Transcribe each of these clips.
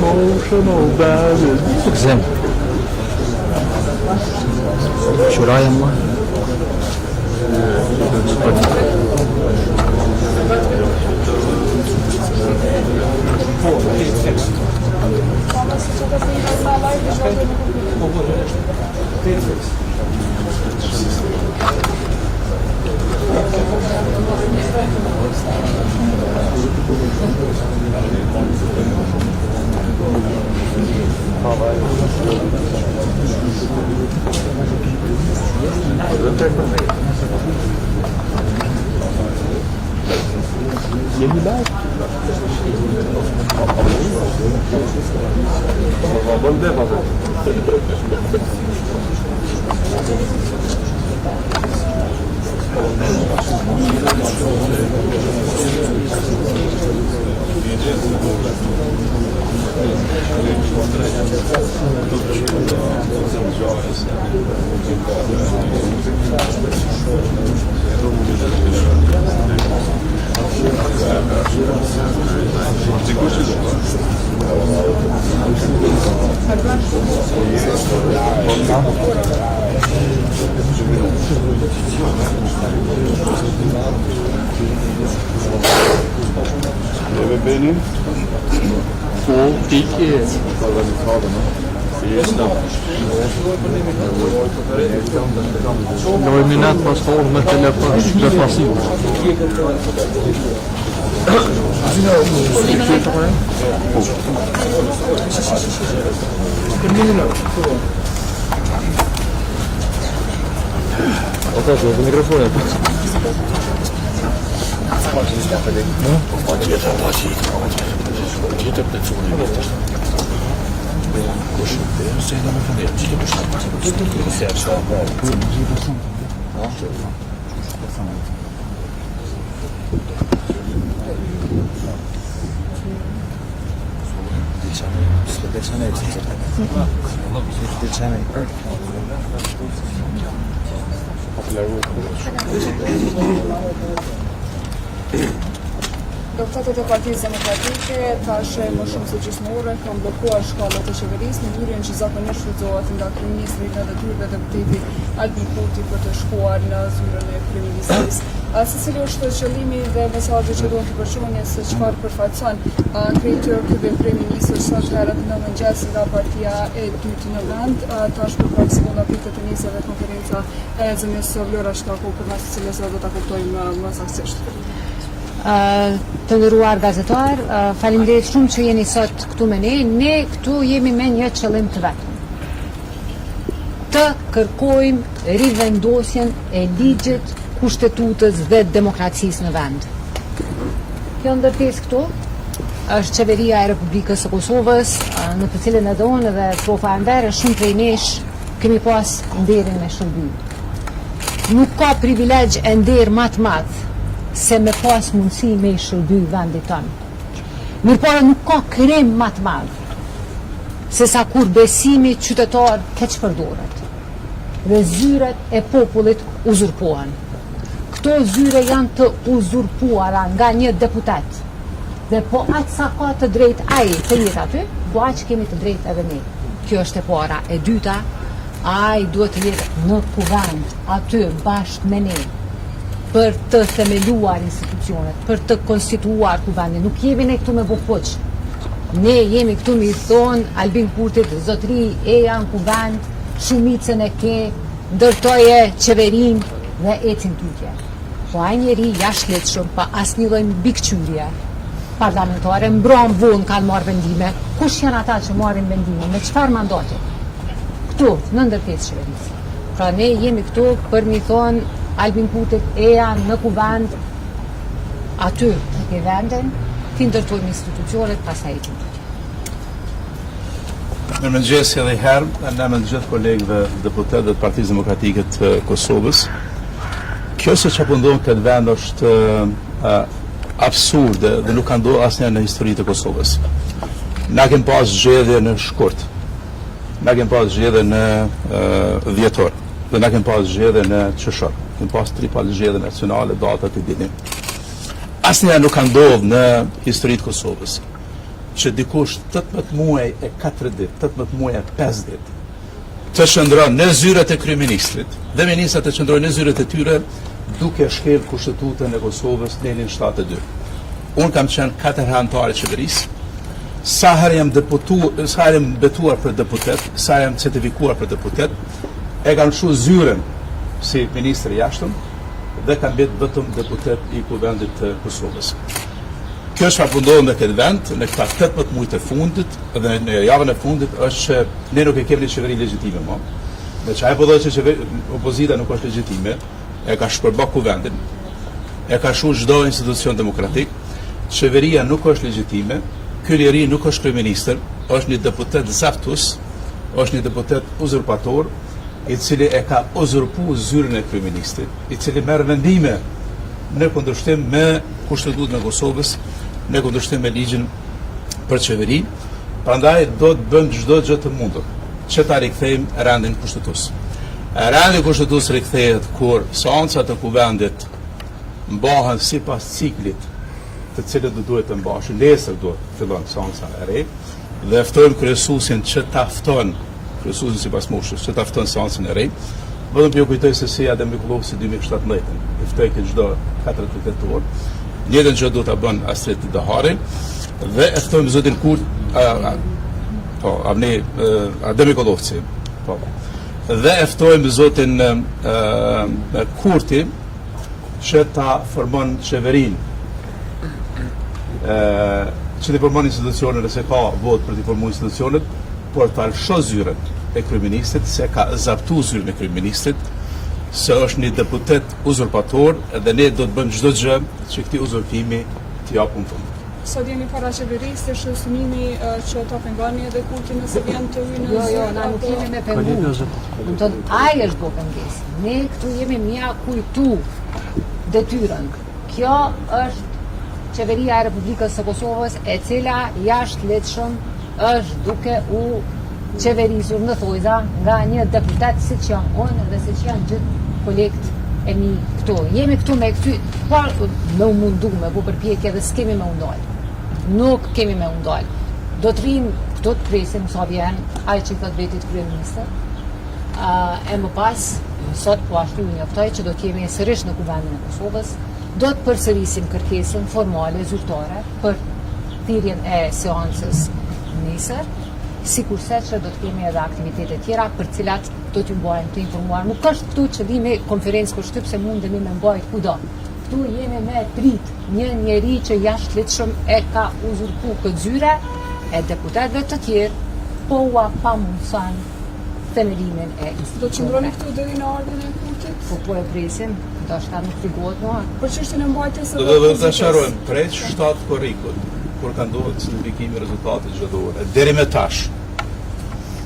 Emotional damage. Güzel. Şuraya mı? Yeniler. Benim O iki. Några minuter man står med telefon. Отак, до мікрофона. Deputatët e Partisë Demokratike thashë më shumë se gjysmore kanë bllokuar shkallët e qeverisë në mënyrën që zakonisht refuzohet nga kryeministri në detyrë deputeti Albin Kurti për të shkuar në zyrën e kryeministrisë. Se cili është qëllimi dhe mesazhi që duhet të përshkruani se çfarë përfaqëson kryetar ky kryeministër sot herët në mëngjes nga partia e dytë në vend, tash për pak sekonda pritet të nisë edhe konferenca e zënës Vlora Shkaku për mes të cilës do ta kuptojmë më saktësisht. Të nderuar gazetar, faleminderit shumë që jeni sot këtu me ne. Ne këtu jemi me një qëllim të vetëm. Të kërkojmë rivendosjen e ligjit, kushtetutës dhe demokracisë në vend. Kjo ndërtesë këtu është qeveria e Republikës së Kosovës, në të cilën edhe unë dhe trofa Enver shumë prej nesh kemi pas nderin me shërby. Nuk ka privilegj e nder më të madh se me pas mundësi me i shërby vendit tonë. Mirëpore nuk ka krem më të madh se sa kur besimi qytetar keq përdoret dhe zyret e popullit uzurpohen. Këto zyre janë të uzurpuara nga një deputet dhe po atë sa ka të drejt ai të jetë aty, po aq kemi të drejt edhe ne. Kjo është e para. E dyta, ai duhet të jetë në kuvend aty bashkë me ne për të themeluar institucionet, për të konstituar kuvendin. Nuk jemi ne këtu me bokuq. Ne jemi këtu me i thonë Albin Kurtit, zotri e janë kuvend, shumicën e ke, ndërtoje qeverin dhe ecin tutje. Po ai njeri jashtëligjshëm pa asnjë lloj mbikëqyrje parlamentare, mbron vonë kanë marrë vendime. Kush janë ata që marrin vendime? Me çfarë mandati? Këtu, në ndërtesë qeverisë. Pra ne jemi këtu për mi thonë Albin Kurtit në kuvend, aty në ke vendin, ti ndërtojmë institucionet, pastaj e qëmë. Mirëmëngjes edhe herë, në emër të gjithë kolegëve deputet dhe të Partisë Demokratike të Kosovës. Kjo se që ndodh këtë vend është absurde dhe nuk ka ndodhur asnjëherë në historitë të Kosovës. Na kem pas zgjedhje në shkurt, na kem pas zgjedhje në dhjetor, dhe na kem pas zgjedhje në qershor. Kem pas 3 zgjedhje nacionale, datat e dinim. Asnjëherë nuk ka ndodhur në historitë të Kosovës që dikush 18 muaj e 4 ditë, 18 muaj e 5 ditë, të shëndron në zyret e kryeministrit dhe ministrat të shëndrojnë në zyret e tyre duke shkel kushtetutën e Kosovës në 72. Unë kam qenë 4 herë anëtar i qeverisë, sa herë jam betuar për deputet, sa jam certifikuar për deputet, e kam shu zyren si ministri i jashtëm dhe kam bërë vetëm deputet i kuvendit të Kosovës. Kjo që ndodh në këtë vend, në këta 18 muajt e fundit dhe në javën e fundit është që ne nuk e kemi një qeveri legjitime më. Dhe që po thotë që opozita nuk është legjitime, e ka shpërbë kuvendin, e ka shu çdo institucion demokratik, qeveria nuk është legjitime, ky njeri nuk është kryeministër, është një deputet zaptus, është një deputet uzurpator, i cili e ka uzurpu zyrën e kryeministrit, i cili merr vendime në kundërshtim me kushtetutën e Kosovës, në kundërshtim me ligjin për qeveri, prandaj do të bëjmë çdo gjë të mundur që ta rikthejmë rendin kushtetues. Rendi kushtetues rikthehet kur seancat e kuvendit mbahen sipas ciklit të cilët do duhet të mbashin. Nesër do të fillon seanca e re dhe ftojmë kryesuesin që ta fton, kryesuesin sipas moshës, që ta fton seancën e re. Vetëm ju kujtoj se si Adem Mikullovsi 2017 i ftoi çdo 4 tetor. Njëtën që do të bën Astrid Dahari dhe e ftojmë zotin Kurt, Adem Mikullovsi, dhe e ftojmë zotin Kurti që ta formon qeverin, që të formon institucionet nëse ka vot për të formuar institucionet, por të alsho zyren e kryeministrit, se ka zaptu zyren e kryeministrit, se është një deputet uzurpator dhe ne do të bëjmë çdo gjë që këtij uzurpimi t'i japim fund. Sot jemi para qeverisë, është synimi që ta pengoni edhe Kurtin nëse vjen të hyjë në Jo, na nuk jemi me pengu. Do të ai është bo pengesë. Ne këtu jemi mja kujtu detyrën. Kjo është qeveria e Republikës së Kosovës, e cila jashtëligjshëm është duke u qeverisur në thojza nga një deputet siç jam unë dhe siç janë gjithë kolegët e mi këtu. Jemi këtu me këty, pa me u mundu, me bu përpjekje dhe s'kemi me undalë. Nuk kemi me undalë. Do të rrim këtu të presim sa vjen ai që thot vetit kryeministër. E më pas, sot po ashtu ju njoftoj që do të jemi sërish në kuvendin e Kosovës, do të përsërisim kërkesën formale zyrtare për thirrjen e seancës nesër, sikurse që do të kemi edhe aktivitete tjera për cilat do t'ju mbajmë të informuar. Nuk është këtu qëllimi konferencë për shtyp se mundemi me mbajt kudo. Këtu jemi me prit një njeri që jashtëligjshëm e ka uzurpu këtë zyre e deputetëve të tjerë, po ua pa mundësan themelimin e institucioneve. Do të qëndroni këtu deri në ardhmën e Kurtit? Po e presim, ndoshta nuk frigohet më. Për çështjen e mbajtjes së Do të sharojmë preç 7 korrikut kur ka ndodhur certifikimi i rezultateve çdore. Deri me tash,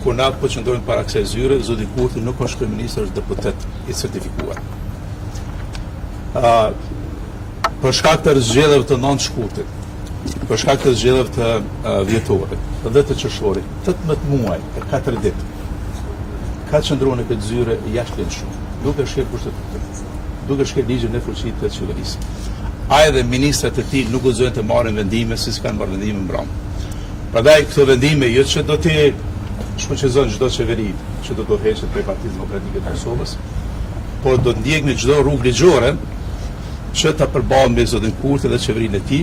kur na po qëndrojmë para kësaj zyre, zoti Kurti nuk është kryeministër, është deputet i certifikuar. Për shkak të zgjedhjeve të 9 shkurtit, për shkak të zgjedhjeve të vjetorit dhe të qershorit, 18 muaj e 4 ditë, ka qëndruar në këtë zyre jashtëligjshëm, duke shkel kushtetutën, duke shkel ligjin e fuqitë të qeverisë. Ai dhe ministrat e tij nuk guxojnë të marrin vendime si s'kan marrë vendime mbrëm. Prandaj këto vendime jo që do t'i shfuqizon çdo qeveri që do të heqet prej Partisë Demokratike të Kosovës, por do të ndjekni çdo rrugë ligjore që ta përballë me zotin Kurti dhe qeverinë e tij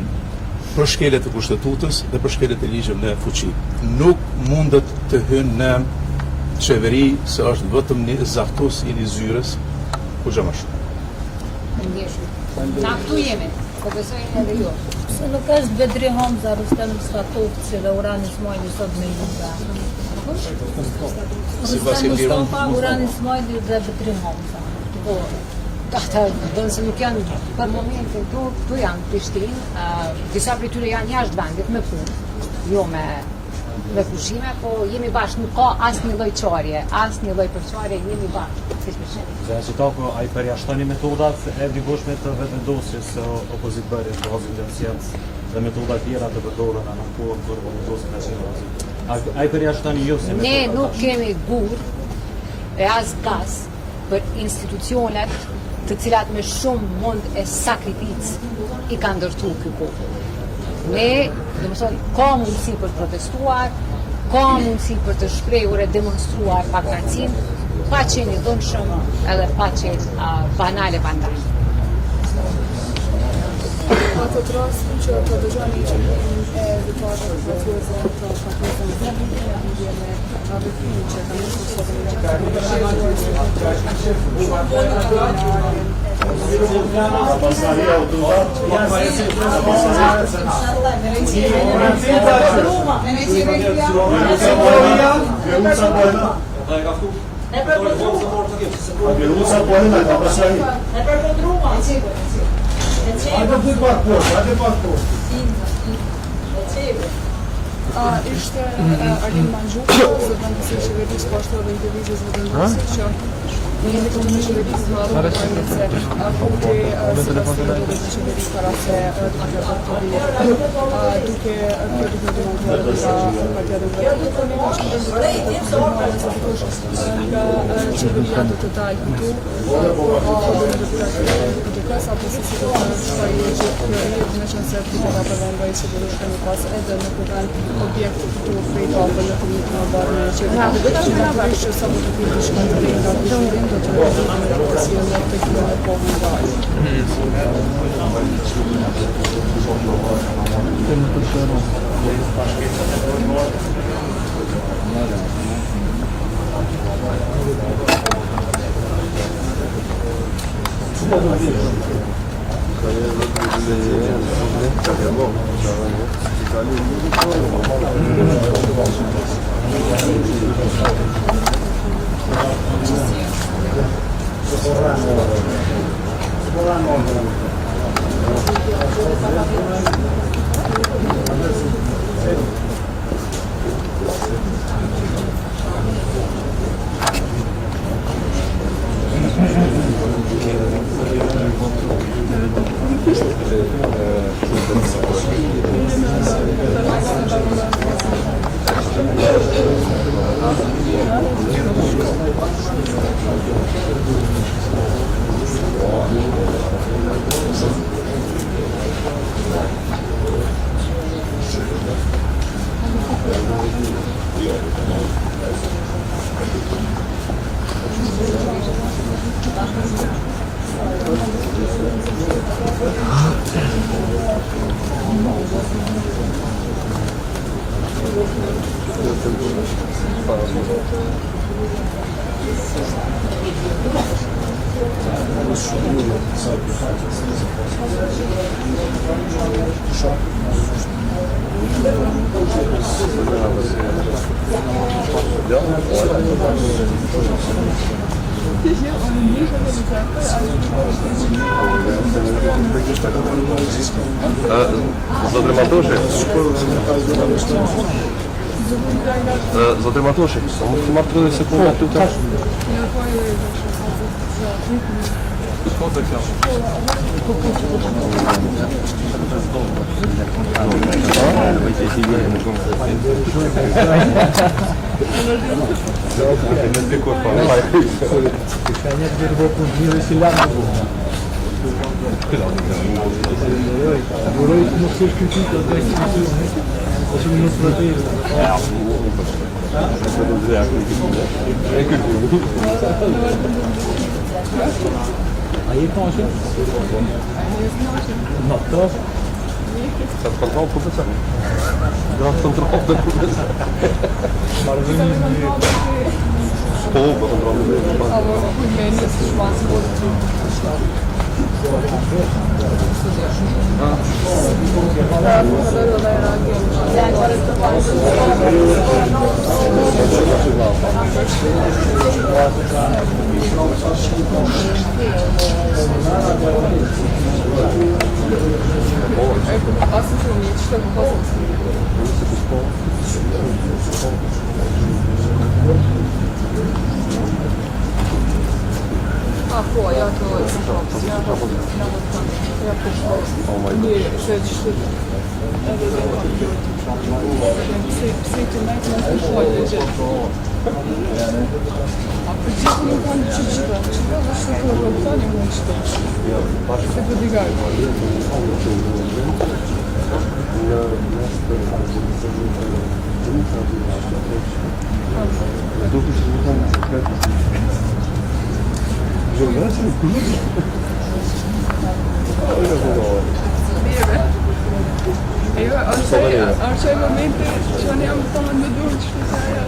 për shkeljet e kushtetutës dhe për shkeljet e ligjit në fuqi. Nuk mundet të hynë në qeveri se është vetëm një zaftus i një zyres ku gjë më shumë. Na këtu jemi, po besojnë edhe jo. Se nuk është Bedri Hamza, Rustem Statovci dhe Urani Ismaili sot me Juve. Rustem Mustafa, Urani Ismaili dhe Bedri Hamza. ata dënë se nuk janë për momentin këtu janë në Prishtinë, disa prej tyre janë jashtë vendit me punë, jo me pushime, po jemi bashkë, nuk ka asnjë lloj çarje, asnjë lloj përçarje, jemi bashkë, siç më thënë. Dhe si tako, ai përjashtoni metodat e ndihmshme të vetëvendosjes së opozitbërjes të vazhdimësisë dhe metoda tjera të përdoren në kohën kur vendosin nacionalizim. Ai përjashtoni jo se ne nuk kemi gur e as gaz për institucionet të cilat me shumë mund e sakrificë i kanë ndërtuar ky popull. Ne, domethënë, ka mundësi për të protestuar, ka mundësi për të shprehur e demonstruar paktërsinë, pa qenë i dhunshëm edhe pa qenë banale bandaj. Ato të rastin që të dëgjoni që e vëpare të vëtëzën të paketën në lidhje me veprimin që ka njështë sot në ishte Arlin Manxhuka, zëvendësi i qeverisë, po ashtu edhe indivizë zëvendësi që jemi të në qeverisë në adhë të se kuti se bastërë dhe qeverisë para se të pakja duke këtë të demontuar nga partija demokratike, nga qeveria të dalë këtu, apo se si të shfarje që kërërit me qënë se të të përvendoj që të dushke në pas edhe në kërën objekte këtu frejt apë në komitë në barë në qeverit. Që në përshë që sa më të piti shkën të rejnë nga kështirin, do të rejnë në të si në të kjo në pohë në barë. Zotri Matoshi, sa mund të marrë 30 sekunda ty tash? Aí estão achando? Não, tô. Está de controle, professor? Não, controle da professor. Pouco, controle Agora Oh my God. Arçay momenti që ne jam të në durë që shpesja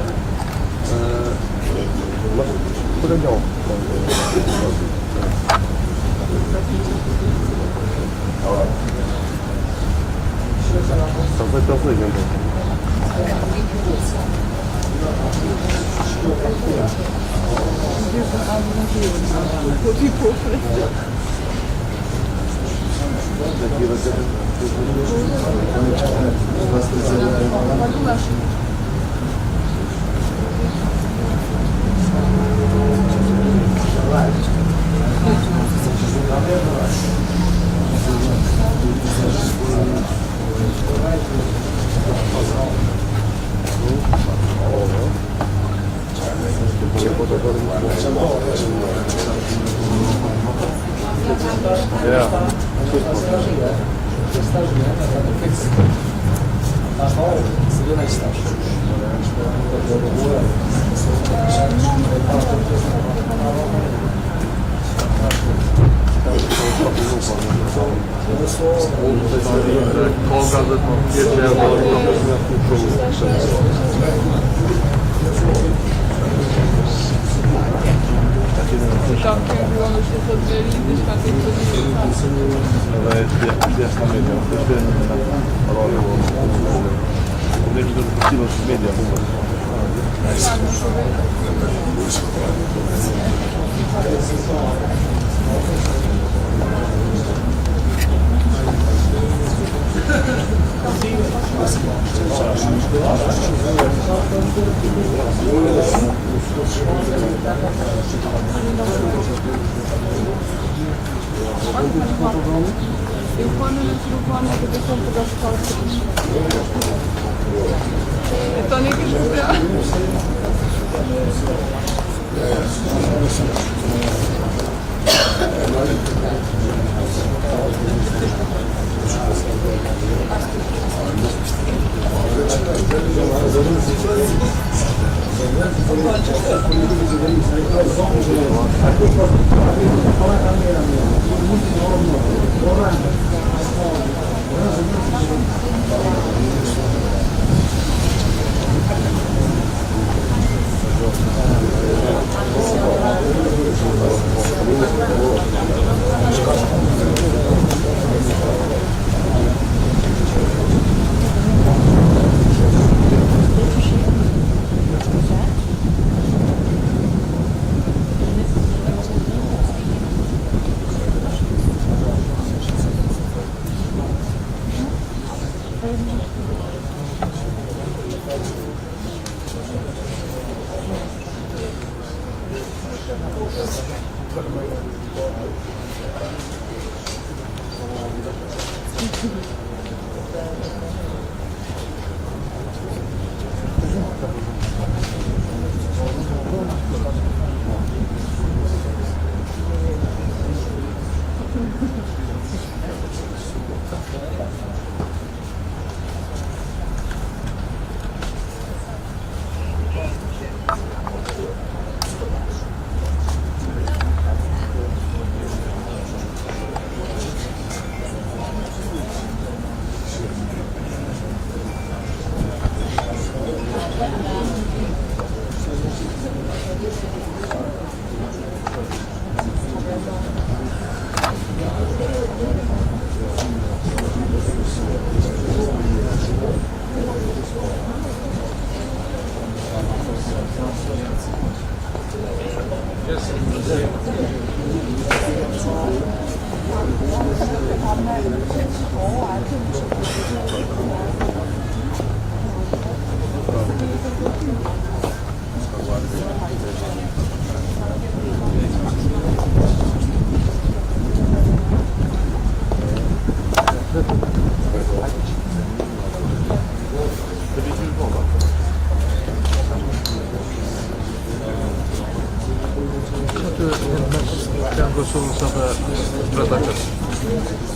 Vallahi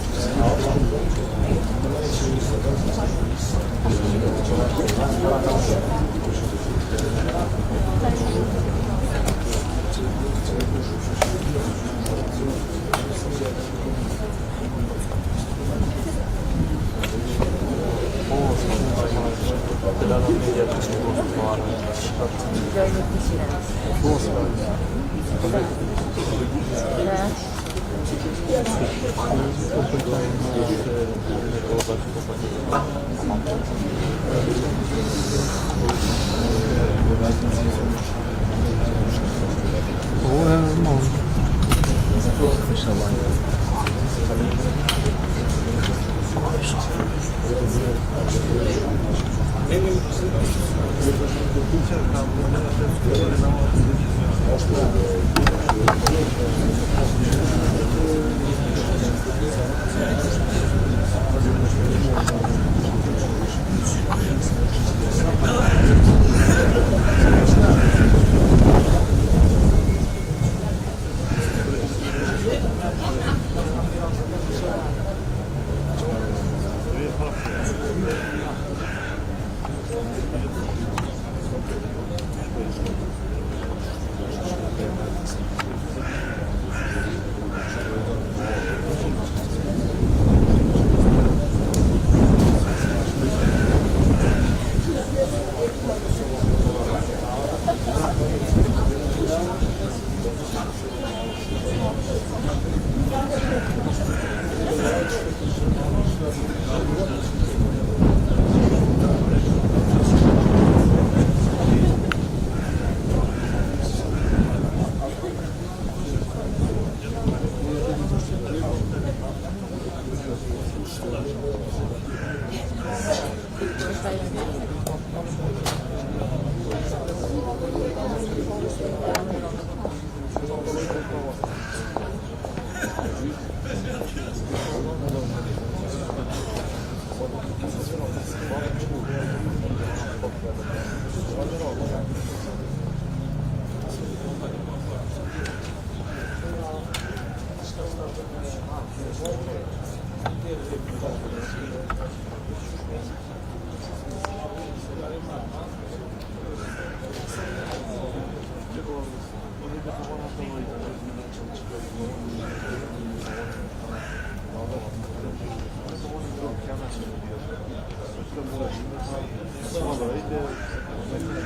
de